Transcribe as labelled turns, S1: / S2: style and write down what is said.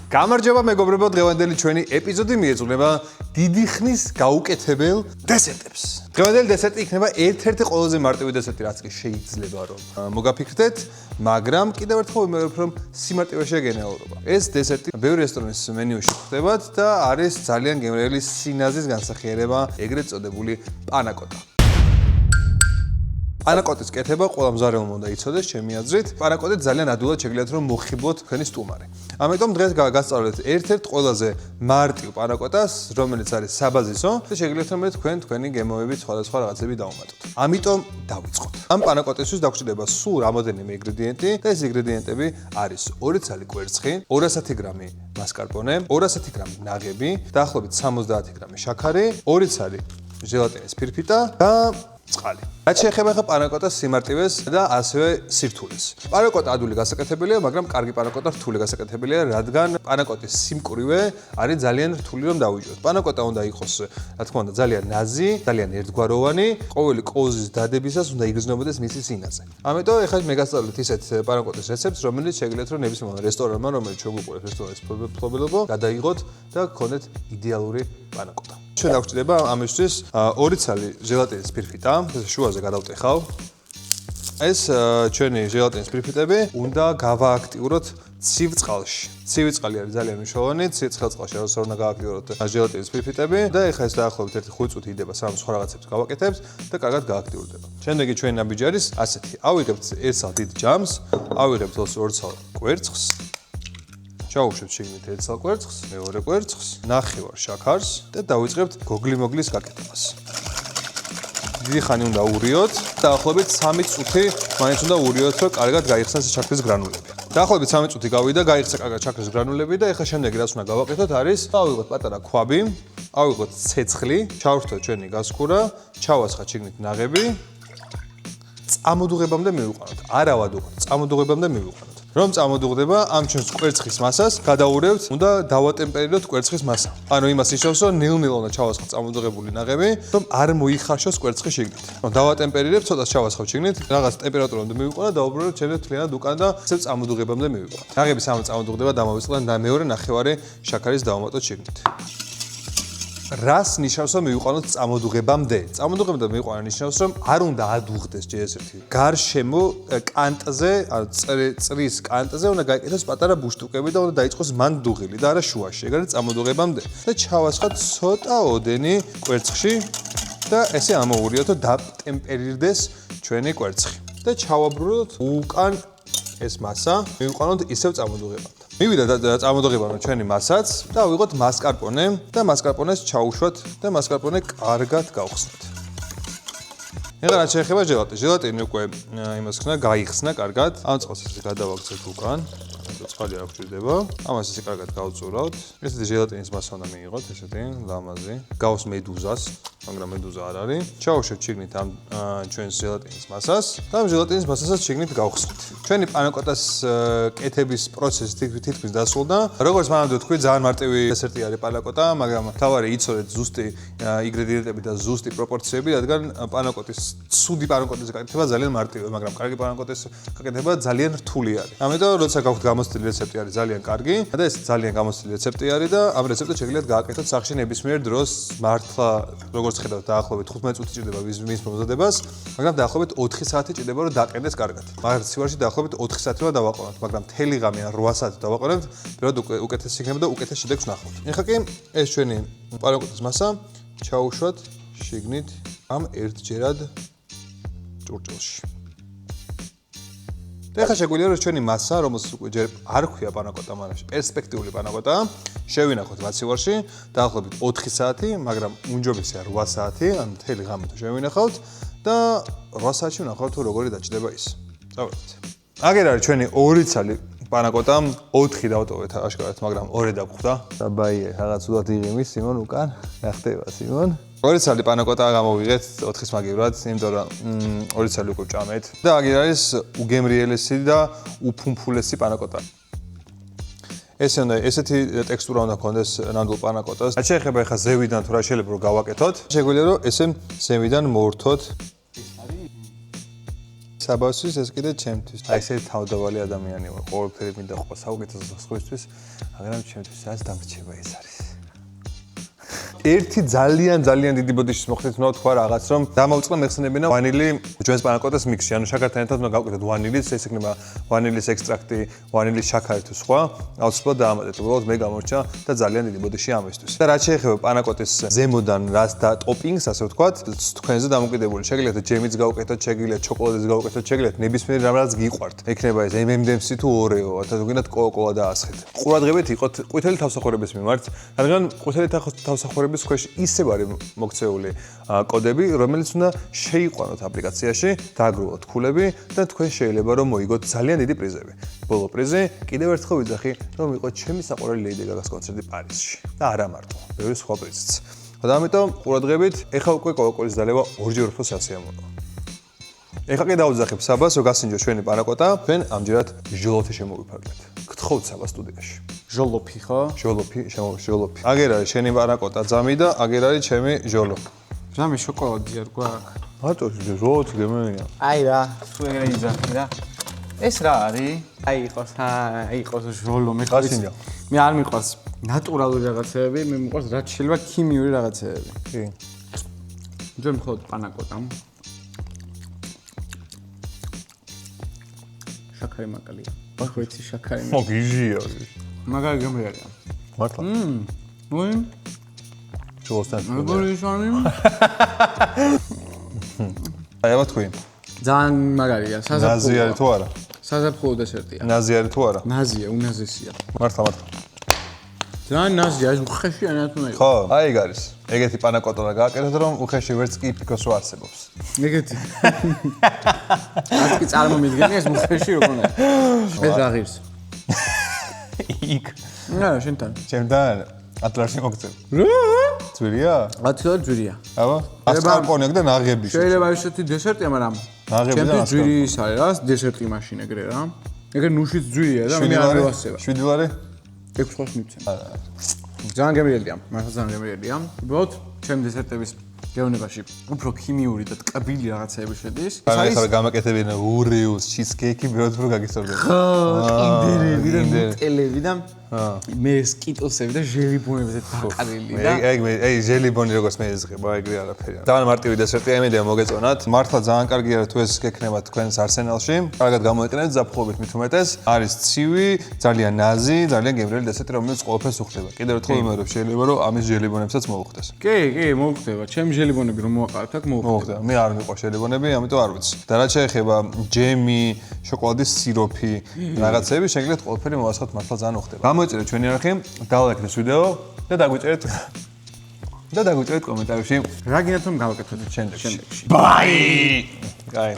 S1: გამარჯობა მეგობრებო, დღევანდელი ჩვენი ეპიზოდი მიეძღვნება დიდი ხნის გაუკეთებელ დესერტებს. დღევანდელი დესერტი იქნება ერთ-ერთი ყველაზე მარტივი დესერტი, რაც კი შეიძლება რომ მოგაფიქრდეთ, მაგრამ კიდევ ერთხელ ვიმეორებ, რომ სიმარტივეშია გენეალურობა. ეს დესერტი ბევრი რესტორნის მენიუში გვხვდებათ და არის ძალიან გემრიელი სინაზის განსახიერება, ეგრეთ წოდებული პანაკოტა. პანაკოტის კეთება ყველა მზარელმა უნდა იცოდეს, ჩემი აზრით. პანაკოტით ძალიან ადვილად შეგიძლიათ რომ მოხიბლოთ თქვენი სტუმარი. ამიტომ დღეს გასწავლეთ ერთ-ერთ ყველაზე მარტივ პანაკოტას, რომელიც არის საბაზისო და შეგიძლიათ რომ თქვენი გემოვებით სხვადასხვა რაღაცები დავუმატოთ. ამიტომ დავიწყოთ. ამ პანაკოტისთვის დაგვჭირდება სულ რამოდენიმე ინგრედიენტი და ეს ინგრედიენტები არის 2 ცალი კვერცხი, 210 გრამი მასკარპონე, 210 გრამი ნაღები, დაახლოებით 70 გრამი შაქარი, 2 ცალი ჟელატინის ფირფიტა და წყალი. რაც შეეხება ხა პანაკოტას სიმარტივეს და ასევე სირთულეს. პანაკოტა ადვილი გასაკეთებელია, მაგრამ კარგი პანაკოტა რთული გასაკეთებელია, რადგან პანაკოტის სიმკვრივე არის ძალიან რთული რომ დავიჯოთ. პანაკოტა უნდა იყოს, რა თქმა უნდა, ძალიან ნაზი, ძალიან ერთგვაროვანი, ყოველი კოზის დადებისას უნდა იგრძნობოდეს მისი სინაზე. ამიტომ ეხლა მე გასწავლეთ ისეთ პანაკოტის რეცეპტს, რომელიც შეგიძლიათ რომ ნებისმიერ რესტორანმა, რომელიც შეგუყურებს რესტორნის მფლობელობა, გადაიღოთ და გქონდეთ იდეალური პანაკოტა. ჩვენ დაგვჭირდება ამისთვის 2 ცალი ჟელატინის ფირფიტა, შუაზე გადავტეხავ. ეს ჩვენი ჟელატინის ფირფიტები უნდა გავააქტიუროთ ცივ წყალში. ცივი წყალი არის ძალიან მნიშვნელოვანი, ცივ წყალში უნდა გავააქტიუროთ ჟელატინის ფირფიტები და ეხლა ეს დაახლოებით 1-5 წუთი იდება, სამ სხვა რაღაცებს გავაკეთებთ და კარგად გააქტიურდება. შემდეგი ჩვენი ნაბიჯი არის ასეთი. ავიღებთ 1 ცალ დიდ ჯამს, ავიღებთ 2 ცალ კვერცხს. ჩავუშვებთ შიგნით 1 ცალ კვერცხს, მეორე კვერცხს, ნახევარ შაქარს და დავიწყებთ გოგლი-მოგლის გაკეთებას. დიდი ხანი უნდა ურიოთ, დაახლოებით 3 წუთი მაინც უნდა ურიოთ, რომ კარგად გაიხსნას შაქრის გრანულები. დაახლოებით 3 წუთი გავიდა, გაიხსნა კარგად შაქრის გრანულები და ეხლა შემდეგი რაც უნდა გავაკეთოთ არის, ავიღოთ პატარა ქვაბი, ავიღოთ ცეცხლი, ჩავრთოთ ჩვენი გასკურა, ჩავასხათ შიგნით ნაღები, წამოდუღებამდე მივიყვანოთ. არა ვადუღოთ, წამოდუღებამდე მივიყვანოთ. რომ წამოდუღდება ამ ჩვენს კვერცხის მასას, გადაურევთ, უნდა დავატემპერიროთ კვერცხის მასა. ანუ იმას ნიშნავს, რომ ნელ-ნელა უნდა ჩავასხოთ წამოდუღებული ნაღები, რომ არ მოიხარშოს კვერცხი შიგნით. რომ დავატემპერირებთ, ცოტას ჩავასხავთ შიგნით, რაღაც ტემპერატურამდე მივიყვანოთ, დავუბრუნოთ შემდეგ თლიანად უკან და ისევ წამოდუღებამდე მივიყვანოთ. ნაღები სამ წამოდუღდება დამოვიწყდა და მეორე ნახევარი შაქარის დავამატოთ შიგნით. რას ნიშნავს რომ მივიყვანოთ წამოდუღებამდე? წამოდუღებამდე მივიყვანა ნიშნავს რომ არ უნდა ადუღდეს ჯერესერთი. გარშემო კანტზე, წრის კანტზე უნდა გაიკეთოს პატარა ბუშტუკები და უნდა დაიწყოს მან დუღილი და არა შუაში. ეგ არის წამოდუღებამდე. და ჩავასხათ ცოტა ოდენი კვერცხში და ესე ამოურიოთ და დატემპერირდეს ჩვენი კვერცხი. და ჩავაბრუნოთ უკან ეს მასა, მივიყვანოთ ისევ წამოდუღებამდე. მივიდა წამოდუღებამდე ჩვენი მასაც და ავიღოთ მასკარპონე და მასკარპონეს ჩაუშვათ და მასკარპონე კარგად გავხსნათ. ეხლა რაც შეეხება ჟელატინი უკვე იმას ხსნა, გაიხსნა კარგად. ამ წყალს ესე გადავაგზავნოთ უკან. წყალი არ გვჭირდება. ამას ესე კარგად გავწურავთ. ესეთი ჟელატინის მასა უნდა მიიღოთ, ესეთი ლამაზი. გავს მედუზას, მაგრამ მედუზა არ არის. ჩავუშვებთ შიგნით ამ ჩვენს ჟელატინის მასას და ამ ჟელატინის მასასაც შიგნით გავხსნით. ჩვენი პანაკოტას კეთების პროცესი თითქმის დასრულდა. როგორც მანამდე თქვი, ძალიან მარტივი დესერტი არის პანაკოტა, მაგრამ თავარი იცოდეთ ზუსტი ინგრედიენტები და ზუსტი პროპორციები, რადგან პანაკოტის ცუდი პანაკოტის გაკეთება ძალიან მარტივია, მაგრამ კარგი პანაკოტის გაკეთება ძალიან რთული არის. ამიტომ როცა გაქვთ გამოცდილი რეცეპტი არის ძალიან კარგი და ეს ძალიან გამოცდილი რეცეპტი არის და ამ რეცეპტს შეგიძლიათ გააკეთოთ სახში ნებისმიერ დროს მართლა როგორც ხედავთ დაახლოებით 15 წუთი ჭირდება მის მომზადებას, მაგრამ დაახლოებით 4 საათი ჭირდება რომ დაყენდეს კარგად. მაგრამ სივარში დაახლოებით 4 საათი უნდა დავაყენოთ, მაგრამ მთელი ღამე ან 8 საათი დავაყენებთ, პირდად უკეთეს იქნება და უკეთეს შედეგს ვნახავთ. ეხლა კი ეს ჩვენი პანაკოტის მასა ჩაუშვათ შიგნით ამ ერთჯერად ჭურჭელში. და ეხლა შეგვიძლია რომ ჩვენი მასა, რომელსაც უკვე ჯერ არ ქვია პანაკოტა, მაგრამ პერსპექტიული პანაკოტა, შევინახოთ მაცივარში, დაახლოებით 4 საათი, მაგრამ უმჯობესია 8 საათი, ან მთელი ღამე თუ შევინახავთ და 8 საათში ვნახავთ თუ როგორი დაჭდება ის. წავედით. აგერ არის ჩვენი 2 ცალი პანაკოტა, 4 დავტოვეთ აშკარად, მაგრამ 2 დაგხვდა. და ბაიე, რაღაც უდად იღიმის სიმონ უკან. რა ხდება სიმონ? 2 ცალი პანაკოტა გამოვიღეთ 4-ის მაგივრად, იმიტომ რომ 2 ცალი უკვე ვჭამეთ. და აგერ არის უგემრიელესი და უფუმფულესი პანაკოტა. ესეთი ტექსტურა უნდა ქონდეს ნამდვილ პანაკოტას. რაც შეეხება ახლა ზევიდან თუ რა შეიძლება რომ გავაკეთოთ, შეგვიძლია რომ ესე ზევიდან მოვრთოთ. ეს საბავსვის, ეს კიდე ჩემთვის. აი ესე თავდავალი ადამიანი ვარ. ყოველფერი მინდა ყო საუკეთესო სხვისთვის, მაგრამ ჩემთვის რაც დამრჩება ეს არის. ერთი ძალიან დიდი ბოდიშის მოხდეთ უნდა თქვა რაღაც რომ დამავწყდა მეხსენებინა ვანილი ჩვენს პანაკოტას მიქსში ანუ შაქართან ერთად უნდა გავუკეთოთ ვანილის ეს იქნება ვანილის ექსტრაქტი ვანილის შაქარი თუ სხვა აუცილებლად დაამატეთ უბრალოდ მე გამორჩა და ძალიან დიდი ბოდიში ამისთვის და რაც შეეხება პანაკოტის ზემოდან რას და ტოპინგს ასე ვთქვათ თქვენზე დამოკიდებული შეგიძლიათ ჯემიც გავუკეთოთ შეგიძლიათ შოკოლადეს გავუკეთოთ შეგიძლიათ ნებისმიერ რამაც გიყვართ ექნება ეს M&M-ი თუ ორეო და თქვენად კოკა-კოლა დაასხეთ ყურადღებით იყოთ ყვითელი თავსახურების მიმართ რადგან ყვითელი თავსახურების ქვეშ ისევ არის მოქცეული კოდები, რომელიც უნდა შეიყვანოთ აპლიკაციაში, დააგროვოთ ქულები და თქვენ შეიძლება რომ მოიგოთ ძალიან დიდი პრიზები. ბოლო პრიზი კიდევ ერთხელ ვიძახი, რომ იყო ჩემი საყვარელი Lady Gaga-ს კონცერტი პარიზში და არა მარტო, ბევრი სხვა პრიზიც. და ამიტომ ყურადღებით, ეხლა უკვე კოკაკოლის დალევა ორჯერ უფრო სასიამოვნოა. ეხლა კი დავუძახებ საბას, რომ გასინჯო ჩვენი პანაკოტა, ჩვენ ამჯერად ჟოლოფი შემოვიფარგლეთ. გთხოვთ საბა სტუდიაში.
S2: ჟოლოფი ხო?
S1: ჟოლოფი. აგერ არის შენი პანაკოტა ძამი და აგერ არის ჩემი ჟოლო.
S2: ძამი შოკოლადი არ გვაქვს.
S1: მარტო ჟოლოთი გემენია.
S2: აი რა, თუ ეგრე იძახი რა. ეს რა არის? აი იყოს ჟოლო მე
S1: გასინჯა.
S2: მე არ მიყვარს ნატურალური რაღაცეები, მე მიყვარს რაც შეიძლება ქიმიური რაღაცეები.
S1: კი.
S2: ძენ მხოლოდ პანაკოტა. შაქარი მაგალია. ხო იცი შაქარი.
S1: მოგიჟია.
S2: მაგარი გამერია.
S1: მართლა.
S2: მოი.
S1: ჯოსთან.
S2: როგორი შანი?
S1: აი ამა თქვი.
S2: ძალიან მაგარია, საზაფხულო.
S1: ნაზი არის თუ არა?
S2: საზაფხულო დესერტია.
S1: ნაზი არის თუ არა?
S2: ნაზია, უნაზესია.
S1: მართლა.
S2: ძალიან ნაზია, ეს უხეში ანათ უნდა იყოს.
S1: ხო, აი ეგ არის. ეგეთი პანაკოტა და გააკეთოთ რომ უხეში ვერც კი ფიქოს რო არსებობს.
S2: ეგეთი. აკი წარმომიდგენი ეს უხეში როგორ უნდა. ეს რა ღირს?
S1: იქ.
S2: რა, შენთან.
S1: ჩემთან ატლასი მოგწევ.
S2: რა?
S1: ძვირია?
S2: ათილად ჯვირია.
S1: აბა, ასკარპონი აქვს და ნაღები.
S2: შეიძლება ისეთი დესერტია, მაგრამ
S1: ნაღები და
S2: ჩემთვის ჯვირი ის არის რა, დესერტი მაშინ ეგრე რა. ეგრე ნუშიც ჯვირია და მე არ მივასება.
S1: 7 ლარი?
S2: 6 ხოს მიცემ. ძალიან გემრიელია, მართლა ძალიან გემრიელია. უბრალოდ ჩემ დესერტების გეოვნებაში უფრო ქიმიური და ტკბილი რაღაცეები შედის.
S1: ეს არის გამაკეთებინა ურეოს, ჩიზკეიკი, ბევრად უფრო გაგისწორდება.
S2: კინდერები და ნუტელები და მე სკიტოსები და ჟელიბონებზე დაყარილი და
S1: აი ჟელიბონი როგორც მე ეზღება, ეგრე არაფერი. ძალიან მარტივი დესერტია, იმედია მოგეწონათ. მართლა ძალიან კარგია თუ ეს გექნება თქვენს არსენალში. კარგად გამოიყენეთ ზაფხულობით მით უმეტეს. არის ცივი, ძალიან ნაზი, ძალიან გემრიელი დესერტი, რომელიც ყველაფერს უხდება. კიდევ ერთხელ ვიმეორებ, შეიძლება რომ ამის ჟელიბონებსაც მოუხდეს.
S2: კი, მოუხდება. ჩემი ჟელიბონები რომ მოვაყაროთ, აქ
S1: მოუხდება. მე არ მიყვარს ჟელიბონები, ამიტომ არ ვიცი. და რაც შეეხება ჯემი, შოკოლადის სიროფი, რაღაცები, შეგიძლიათ ყველაფერი მოვასხოთ, მართლა ძალიან უხდება. გამოიწერეთ ჩვენი არხი, დალაიქეთ ეს ვიდეო და დაგვიწერეთ კომენტარებში
S2: რა გინდათ რომ გავაკეთოთ
S1: შენდეში.
S2: შენდეში.
S1: ბაი! კაი.